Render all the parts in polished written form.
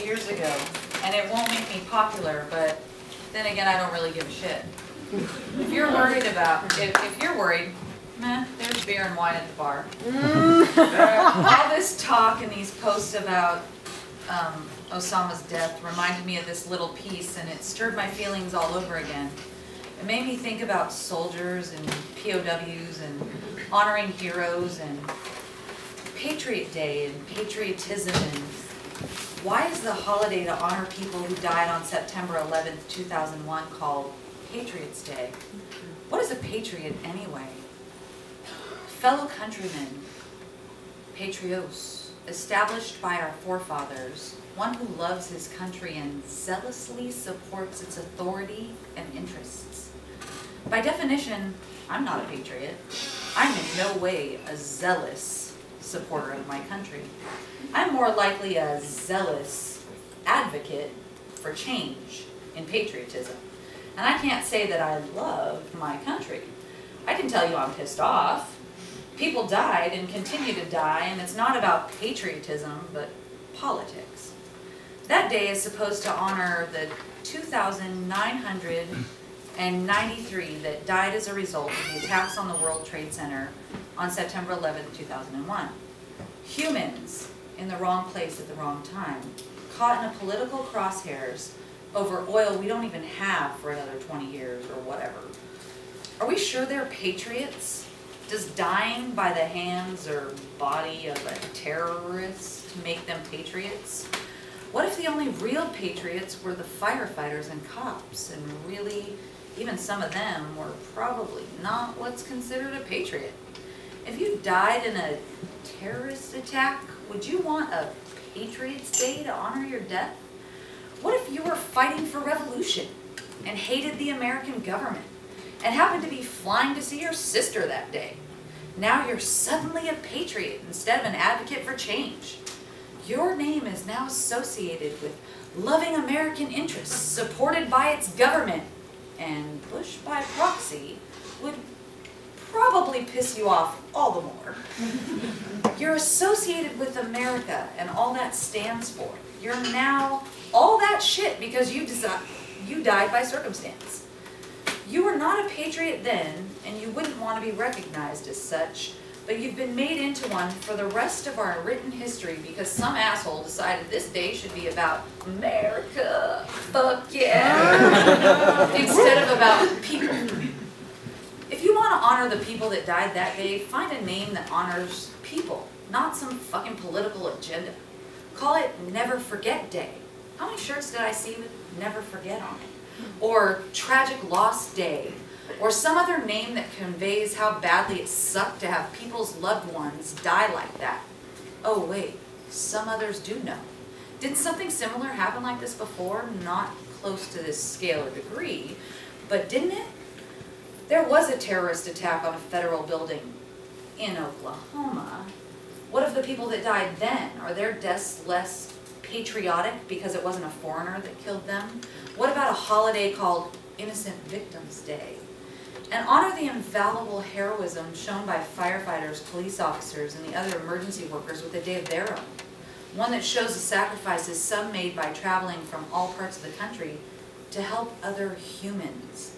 years ago, and it won't make me popular, but then again, I don't really give a shit. If you're worried about, if you're worried, meh, there's beer and wine at the bar. All this talk and these posts about Osama's death reminded me of this little piece, and it stirred my feelings all over again. It made me think about soldiers and POWs and honoring heroes and Patriot Day and patriotism, and why is the holiday to honor people who died on September 11th, 2001 called Patriots Day? What is a patriot anyway? Fellow countrymen, patrios, established by our forefathers, one who loves his country and zealously supports its authority and interests. By definition, I'm not a patriot. I'm in no way a zealous supporter of my country. I'm more likely a zealous advocate for change in patriotism. And I can't say that I love my country. I can tell you I'm pissed off. People died and continue to die, and it's not about patriotism, but politics. That day is supposed to honor the 2,993 that died as a result of the attacks on the World Trade Center on September 11, 2001. Humans in the wrong place at the wrong time, caught in a political crosshairs over oil we don't even have for another 20 years or whatever. Are we sure they're patriots? Does dying by the hands or body of a terrorist make them patriots? What if the only real patriots were the firefighters and cops, and really, even some of them were probably not what's considered a patriot? If you died in a terrorist attack, would you want a Patriots Day to honor your death? What if you were fighting for revolution and hated the American government and happened to be flying to see your sister that day? Now you're suddenly a patriot instead of an advocate for change. Your name is now associated with loving American interests supported by its government, and Bush by proxy would probably piss you off all the more. You're associated with America and all that stands for. You're now all that shit because you died by circumstance. You were not a patriot then, and you wouldn't want to be recognized as such, but you've been made into one for the rest of our written history because some asshole decided this day should be about America, fuck yeah, instead of about people. If you want to honor the people that died that day, find a name that honors people, not some fucking political agenda. Call it Never Forget Day. How many shirts did I see with Never Forget on it? Or Tragic Loss Day, or some other name that conveys how badly it sucked to have people's loved ones die like that. Oh wait, some others do know. Didn't something similar happen like this before? Not close to this scale or degree, but didn't it? There was a terrorist attack on a federal building in Oklahoma. What of the people that died then? Are their deaths less patriotic because it wasn't a foreigner that killed them? What about a holiday called Innocent Victims Day? And honor the invaluable heroism shown by firefighters, police officers, and the other emergency workers with a day of their own. One that shows the sacrifices some made by traveling from all parts of the country to help other humans.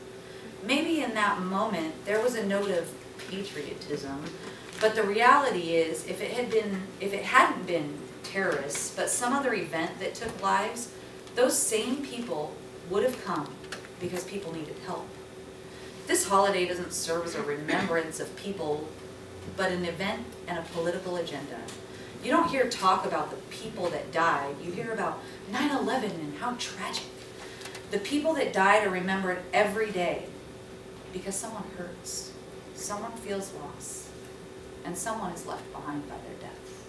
Maybe in that moment there was a note of patriotism, but the reality is if it hadn't been terrorists, but some other event that took lives, those same people would have come because people needed help. This holiday doesn't serve as a remembrance of people, but an event and a political agenda. You don't hear talk about the people that died. You hear about 9/11 and how tragic. The people that died are remembered every day because someone hurts, someone feels loss, and someone is left behind by their death.